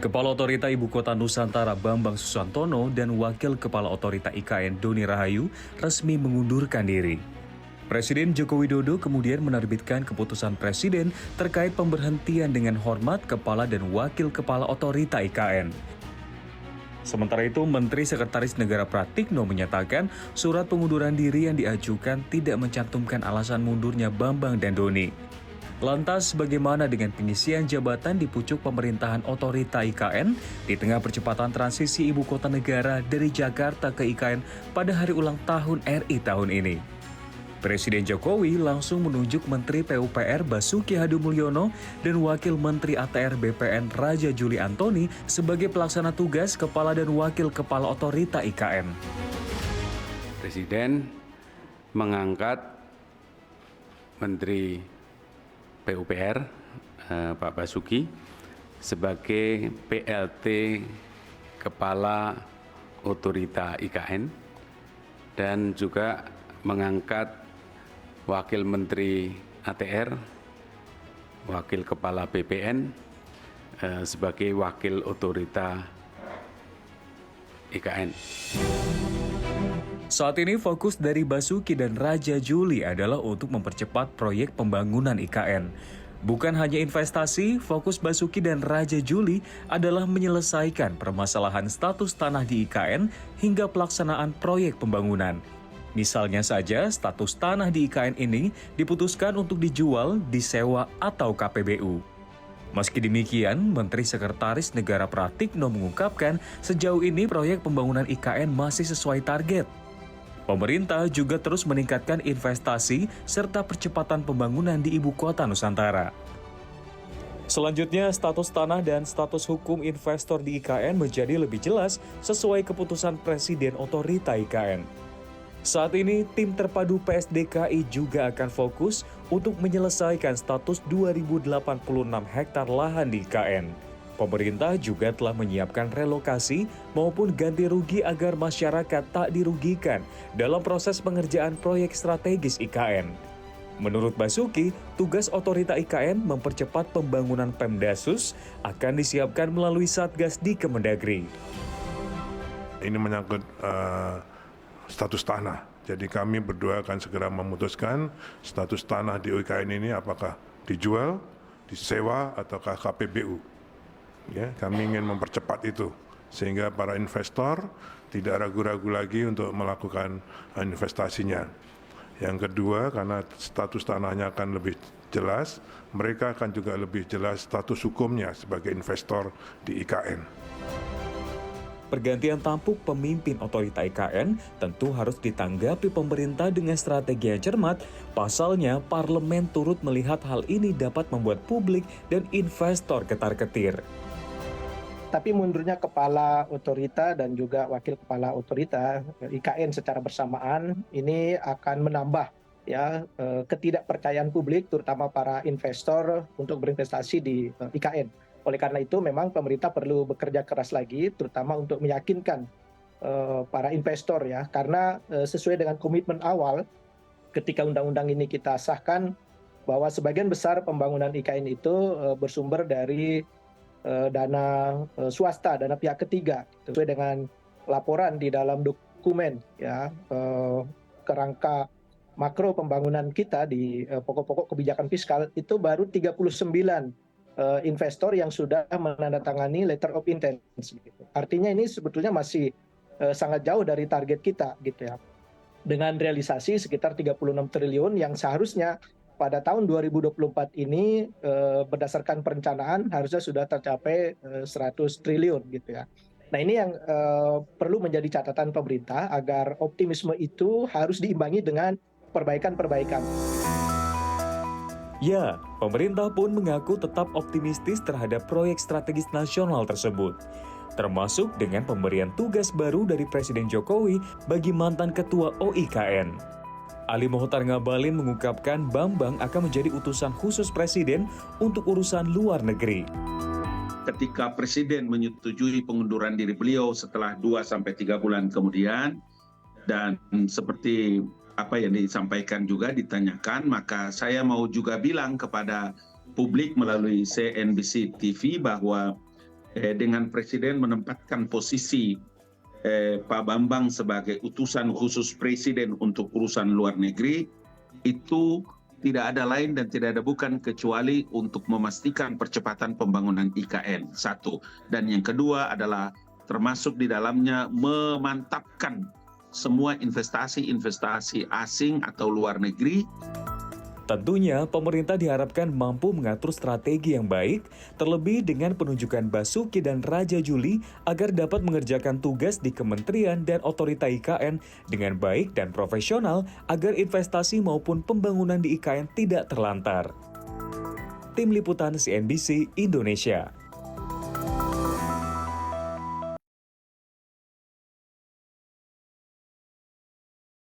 Kepala Otorita Ibu Kota Nusantara Bambang Susantono dan Wakil Kepala Otorita IKN Doni Rahayu resmi mengundurkan diri. Presiden Joko Widodo kemudian menerbitkan keputusan Presiden terkait pemberhentian dengan hormat Kepala dan Wakil Kepala Otorita IKN. Sementara itu, Menteri Sekretaris Negara Pratikno menyatakan surat pengunduran diri yang diajukan tidak mencantumkan alasan mundurnya Bambang dan Doni. Lantas, bagaimana dengan pengisian jabatan di pucuk pemerintahan otorita IKN di tengah percepatan transisi ibu kota negara dari Jakarta ke IKN pada hari ulang tahun RI tahun ini? Presiden Jokowi langsung menunjuk Menteri PUPR Basuki Hadimulyono dan Wakil Menteri ATR BPN Raja Juli Antoni sebagai pelaksana tugas Kepala dan Wakil Kepala Otorita IKN. Presiden mengangkat Menteri PUPR Pak Basuki sebagai PLT Kepala Otorita IKN dan juga mengangkat Wakil Menteri ATR, Wakil Kepala BPN sebagai Wakil Otorita IKN. Saat ini fokus dari Basuki dan Raja Juli adalah untuk mempercepat proyek pembangunan IKN. Bukan hanya investasi, fokus Basuki dan Raja Juli adalah menyelesaikan permasalahan status tanah di IKN hingga pelaksanaan proyek pembangunan. Misalnya saja, status tanah di IKN ini diputuskan untuk dijual, disewa, atau KPBU. Meski demikian, Menteri Sekretaris Negara Pratikno mengungkapkan sejauh ini proyek pembangunan IKN masih sesuai target. Pemerintah juga terus meningkatkan investasi serta percepatan pembangunan di ibu kota Nusantara. Selanjutnya, status tanah dan status hukum investor di IKN menjadi lebih jelas sesuai keputusan Presiden Otorita IKN. Saat ini, tim terpadu PSDKI juga akan fokus untuk menyelesaikan status 2086 hektar lahan di IKN. Pemerintah juga telah menyiapkan relokasi maupun ganti rugi agar masyarakat tak dirugikan dalam proses pengerjaan proyek strategis IKN. Menurut Basuki, tugas otorita IKN mempercepat pembangunan Pemdasus akan disiapkan melalui Satgas di Kemendagri. Ini menyangkut status tanah. Jadi kami berdua akan segera memutuskan status tanah di IKN ini apakah dijual, disewa, ataukah KPBU. Ya, kami ingin mempercepat itu sehingga para investor tidak ragu-ragu lagi untuk melakukan investasinya. Yang kedua, karena status tanahnya akan lebih jelas, mereka akan juga lebih jelas status hukumnya sebagai investor di IKN. Pergantian tampuk pemimpin otorita IKN tentu harus ditanggapi pemerintah dengan strategi yang cermat. Pasalnya, parlemen turut melihat hal ini dapat membuat publik dan investor ketar-ketir. Tapi mundurnya kepala otorita dan juga wakil kepala otorita IKN secara bersamaan ini akan menambah ketidakpercayaan publik terutama para investor untuk berinvestasi di IKN. Oleh karena itu memang pemerintah perlu bekerja keras lagi terutama untuk meyakinkan para investor ya, karena sesuai dengan komitmen awal ketika undang-undang ini kita sahkan bahwa sebagian besar pembangunan IKN itu bersumber dari dana swasta, dana pihak ketiga, sesuai dengan laporan di dalam dokumen kerangka makro pembangunan kita di pokok-pokok kebijakan fiskal itu baru 39 investor yang sudah menandatangani letter of intent. Artinya ini sebetulnya masih sangat jauh dari target kita gitu ya. Dengan realisasi sekitar 36 triliun yang seharusnya pada tahun 2024 ini berdasarkan perencanaan harusnya sudah tercapai 100 triliun gitu ya. Nah ini yang perlu menjadi catatan pemerintah agar optimisme itu harus diimbangi dengan perbaikan-perbaikan. Ya, pemerintah pun mengaku tetap optimistis terhadap proyek strategis nasional tersebut, termasuk dengan pemberian tugas baru dari Presiden Jokowi bagi mantan Ketua OIKN. Ali Mohtar Ngabalin mengungkapkan Bambang akan menjadi utusan khusus Presiden untuk urusan luar negeri. Ketika Presiden menyetujui pengunduran diri beliau setelah 2-3 bulan kemudian, dan seperti apa yang disampaikan juga ditanyakan, maka saya mau juga bilang kepada publik melalui CNBC TV bahwa dengan Presiden menempatkan posisi Pak Bambang sebagai utusan khusus Presiden untuk urusan luar negeri, itu tidak ada lain dan tidak ada bukan kecuali untuk memastikan percepatan pembangunan IKN, satu. Dan yang kedua adalah termasuk di dalamnya memantapkan semua investasi-investasi asing atau luar negeri. Tentunya, pemerintah diharapkan mampu mengatur strategi yang baik, terlebih dengan penunjukan Basuki dan Raja Juli agar dapat mengerjakan tugas di kementerian dan otorita IKN dengan baik dan profesional agar investasi maupun pembangunan di IKN tidak terlantar. Tim Liputan CNBC Indonesia.